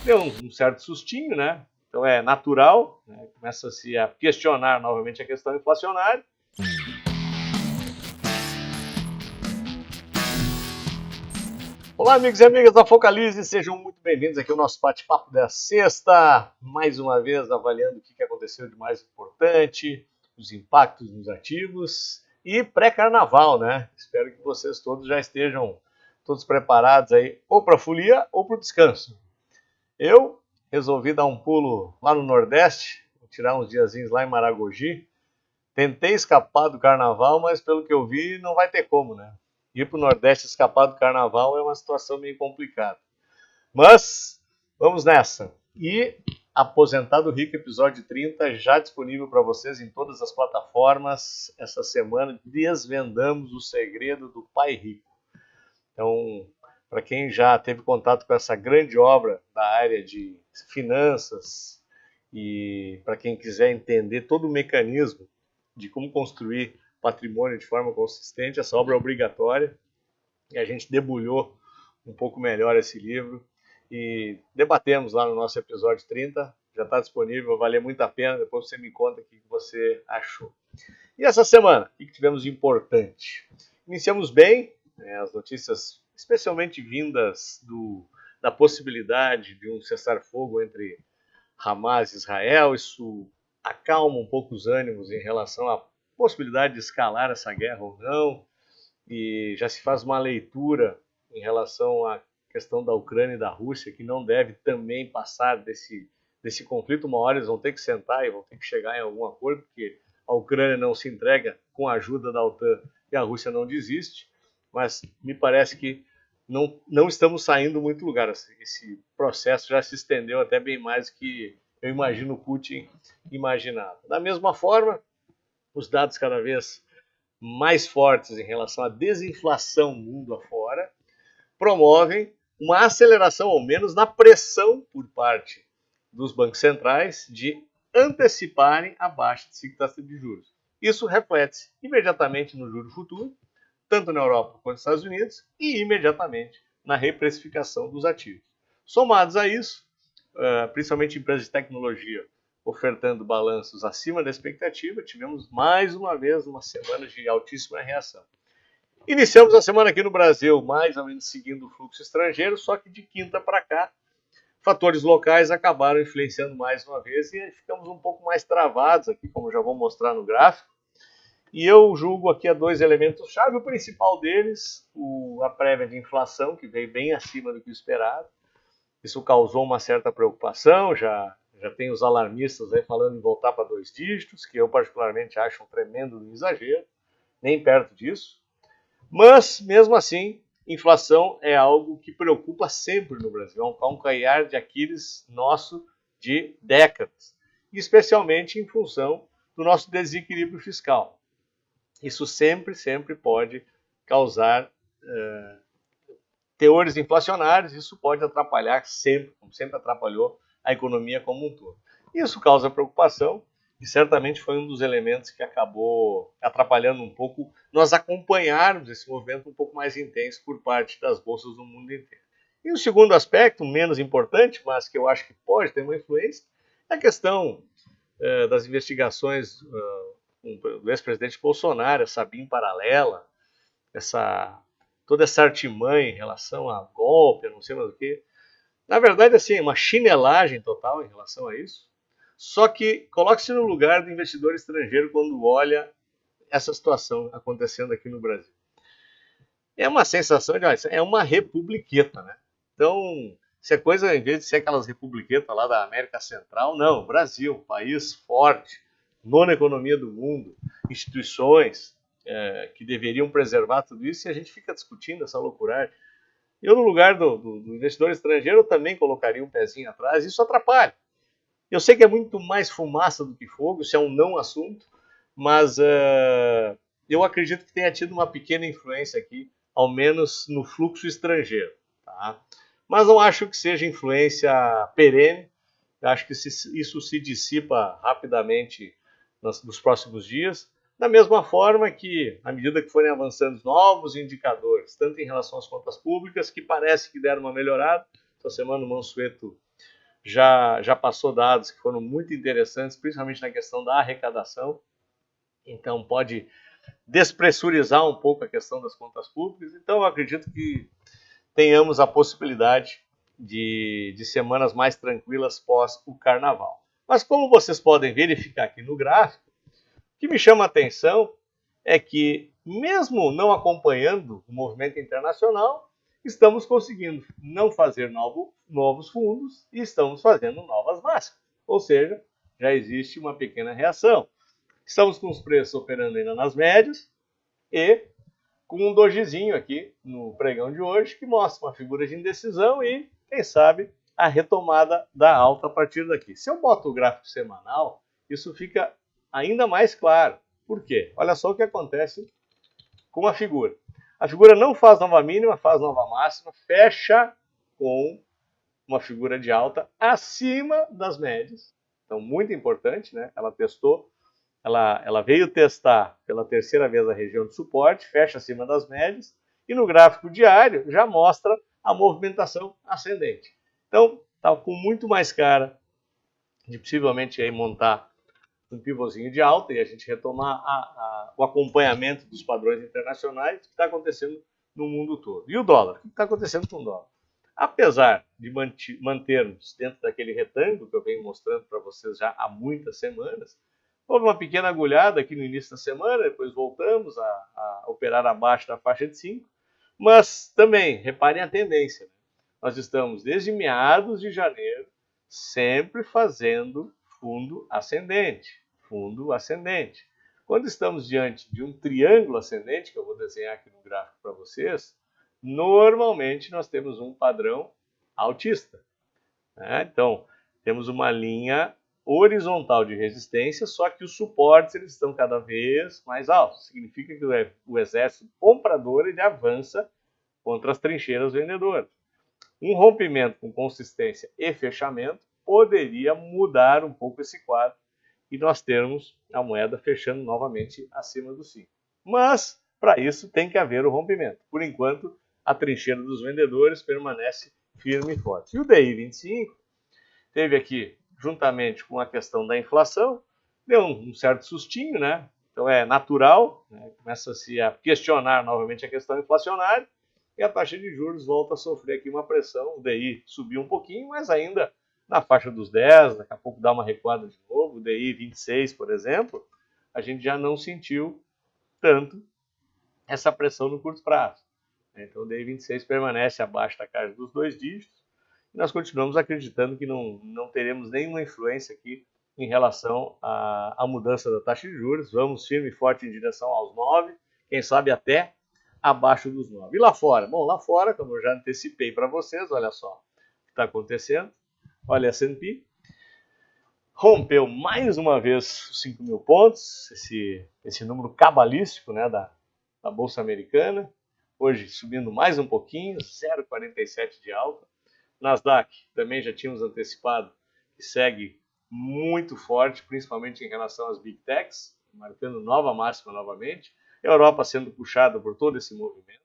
Deu um certo sustinho, né? Então é natural, né? Começa-se a questionar novamente a questão inflacionária. Olá, amigos e amigas da Focalize, sejam muito bem-vindos aqui ao nosso bate-papo da sexta. Mais uma vez, avaliando o que aconteceu de mais importante, os impactos nos ativos e pré-carnaval, né? Espero que vocês todos já estejam todos preparados aí, ou para a folia ou para o descanso. Eu resolvi dar um pulo lá no Nordeste, tirar uns diazinhos lá em Maragogi. Tentei escapar do carnaval, mas pelo que eu vi, não vai ter como, né? Ir para o Nordeste escapar do carnaval é uma situação meio complicada. Mas vamos nessa. E Aposentado Rico, episódio 30, já disponível para vocês em todas as plataformas. Essa semana desvendamos o segredo do Pai Rico. Então, para quem já teve contato com essa grande obra da área de finanças e para quem quiser entender todo o mecanismo de como construir patrimônio de forma consistente, essa obra é obrigatória. E a gente debulhou um pouco melhor esse livro e debatemos lá no nosso episódio 30. Já está disponível, vai valer muito a pena. Depois você me conta o que você achou. E essa semana, o que tivemos de importante? Iniciamos bem, né, as notícias especialmente vindas da possibilidade de um cessar-fogo entre Hamas e Israel. Isso acalma um pouco os ânimos em relação à possibilidade de escalar essa guerra ou não. E já se faz uma leitura em relação à questão da Ucrânia e da Rússia, que não deve também passar desse conflito. Uma hora eles vão ter que sentar e vão ter que chegar em algum acordo, porque a Ucrânia não se entrega com a ajuda da OTAN e a Rússia não desiste. Mas me parece que não estamos saindo muito lugar. Esse processo já se estendeu até bem mais do que eu imagino o Putin imaginava. Da mesma forma, os dados cada vez mais fortes em relação à desinflação mundo afora promovem uma aceleração, ao menos, na pressão por parte dos bancos centrais de anteciparem a baixa de taxa de juros. Isso reflete-se imediatamente no juro futuro, tanto na Europa quanto nos Estados Unidos, e imediatamente na reprecificação dos ativos. Somados a isso, principalmente empresas de tecnologia ofertando balanços acima da expectativa, tivemos mais uma vez uma semana de altíssima reação. Iniciamos a semana aqui no Brasil, mais ou menos seguindo o fluxo estrangeiro, só que de quinta para cá, fatores locais acabaram influenciando mais uma vez e ficamos um pouco mais travados aqui, como já vou mostrar no gráfico. E eu julgo aqui a dois elementos-chave. O principal deles, a prévia de inflação, que veio bem acima do que o esperado. Isso causou uma certa preocupação, já tem os alarmistas aí falando em voltar para 2 dígitos, que eu particularmente acho um tremendo exagero, nem perto disso. Mas, mesmo assim, inflação é algo que preocupa sempre no Brasil, é um calcanhar de Aquiles nosso de décadas, especialmente em função do nosso desequilíbrio fiscal. Isso sempre pode causar teores inflacionários, isso pode atrapalhar sempre, como sempre atrapalhou a economia como um todo. Isso causa preocupação e certamente foi um dos elementos que acabou atrapalhando um pouco nós acompanharmos esse movimento um pouco mais intenso por parte das bolsas do mundo inteiro. E o segundo aspecto, menos importante, mas que eu acho que pode ter uma influência, é a questão das investigações do ex-presidente Bolsonaro, essa BIM paralela, toda essa artimanha em relação a golpe, não sei mais o que. Na verdade, assim, uma chinelagem total em relação a isso. Só que coloque-se no lugar do investidor estrangeiro quando olha essa situação acontecendo aqui no Brasil. É uma sensação de, é uma republiqueta, né? Então, se a coisa, em vez de ser aquelas republiquetas lá da América Central, não, Brasil, país forte, nona economia do mundo, instituições que deveriam preservar tudo isso, e a gente fica discutindo essa loucura. Eu, no lugar do investidor estrangeiro, eu também colocaria um pezinho atrás, isso atrapalha. Eu sei que é muito mais fumaça do que fogo, isso é um não assunto, mas eu acredito que tenha tido uma pequena influência aqui, ao menos no fluxo estrangeiro. Tá? Mas não acho que seja influência perene, eu acho que isso se dissipa rapidamente nos próximos dias, da mesma forma que, à medida que forem avançando novos indicadores, tanto em relação às contas públicas, que parece que deram uma melhorada, essa semana o Mansueto já passou dados que foram muito interessantes, principalmente na questão da arrecadação. Então pode despressurizar um pouco a questão das contas públicas. Então eu acredito que tenhamos a possibilidade de semanas mais tranquilas pós o carnaval. Mas como vocês podem verificar aqui no gráfico, o que me chama a atenção é que, mesmo não acompanhando o movimento internacional, estamos conseguindo não fazer novos fundos e estamos fazendo novas máximas. Ou seja, já existe uma pequena reação. Estamos com os preços operando ainda nas médias e com um dojizinho aqui no pregão de hoje que mostra uma figura de indecisão e, quem sabe, a retomada da alta a partir daqui. Se eu boto o gráfico semanal, isso fica ainda mais claro. Por quê? Olha só o que acontece com a figura. A figura não faz nova mínima, faz nova máxima, fecha com uma figura de alta acima das médias. Então, muito importante, né? Ela testou, ela veio testar pela terceira vez a região de suporte, fecha acima das médias, e no gráfico diário já mostra a movimentação ascendente. Então, está com muito mais cara de possivelmente aí montar um pivôzinho de alta e a gente retomar o acompanhamento dos padrões internacionais que está acontecendo no mundo todo. E o dólar? O que está acontecendo com o dólar? Apesar de mantermos dentro daquele retângulo que eu venho mostrando para vocês já há muitas semanas, houve uma pequena agulhada aqui no início da semana, depois voltamos a operar abaixo da faixa de 5, mas também, reparem a tendência, né? Nós estamos desde meados de janeiro sempre fazendo fundo ascendente, fundo ascendente. Quando estamos diante de um triângulo ascendente, que eu vou desenhar aqui no gráfico para vocês, normalmente nós temos um padrão altista, né? Então, temos uma linha horizontal de resistência, só que os suportes eles estão cada vez mais altos. Significa que o exército comprador ele avança contra as trincheiras vendedoras. Um rompimento com consistência e fechamento poderia mudar um pouco esse quadro e nós termos a moeda fechando novamente acima do 5. Mas, para isso, tem que haver o rompimento. Por enquanto, a trincheira dos vendedores permanece firme e forte. E o DI 25 teve aqui, juntamente com a questão da inflação, deu um certo sustinho, né? Então é natural, né? Começa-se a questionar novamente a questão inflacionária e a taxa de juros volta a sofrer aqui uma pressão. O DI subiu um pouquinho, mas ainda na faixa dos 10, daqui a pouco dá uma recuada de novo, o DI 26, por exemplo, a gente já não sentiu tanto essa pressão no curto prazo. Então o DI 26 permanece abaixo da casa dos 2 dígitos e nós continuamos acreditando que não teremos nenhuma influência aqui em relação à mudança da taxa de juros. Vamos firme e forte em direção aos 9, quem sabe até abaixo dos 9. E lá fora? Bom, lá fora, como eu já antecipei para vocês, olha só o que está acontecendo. Olha, a S&P rompeu mais uma vez os 5 mil pontos, esse número cabalístico, né, da Bolsa Americana, hoje subindo mais um pouquinho, 0,47 de alta. Nasdaq também já tínhamos antecipado que segue muito forte, principalmente em relação às Big Techs, marcando nova máxima novamente. A Europa sendo puxada por todo esse movimento,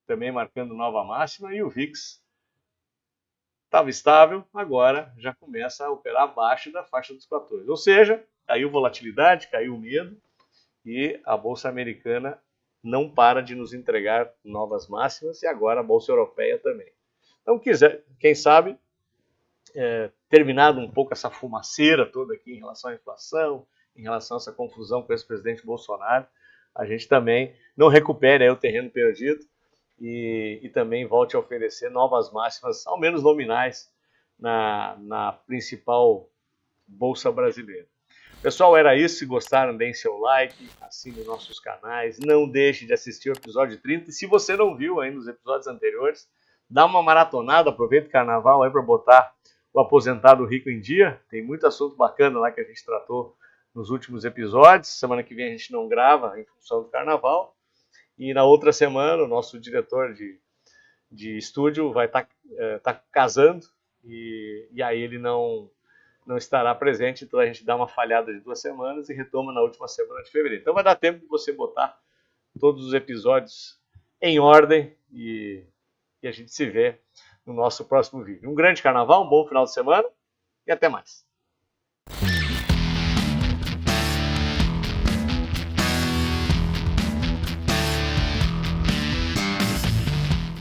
também marcando nova máxima, e o VIX estava estável, agora já começa a operar abaixo da faixa dos 14. Ou seja, caiu volatilidade, caiu medo e a Bolsa Americana não para de nos entregar novas máximas e agora a Bolsa Europeia também. Então, quem sabe, terminado um pouco essa fumaceira toda aqui em relação à inflação, em relação a essa confusão com esse presidente Bolsonaro, a gente também não recupere aí o terreno perdido e também volte a oferecer novas máximas, ao menos nominais, na principal bolsa brasileira. Pessoal, era isso. Se gostaram, deem seu like, assinem nossos canais, não deixe de assistir o episódio 30. E se você não viu ainda os episódios anteriores, dá uma maratonada, aproveita o carnaval aí para botar o Aposentado Rico em dia. Tem muito assunto bacana lá que a gente tratou nos últimos episódios. Semana que vem a gente não grava em função do carnaval. E na outra semana, o nosso diretor de estúdio vai estar casando e aí ele não estará presente, então a gente dá uma falhada de 2 semanas e retoma na última semana de fevereiro. Então vai dar tempo de você botar todos os episódios em ordem e a gente se vê no nosso próximo vídeo. Um grande carnaval, um bom final de semana e até mais.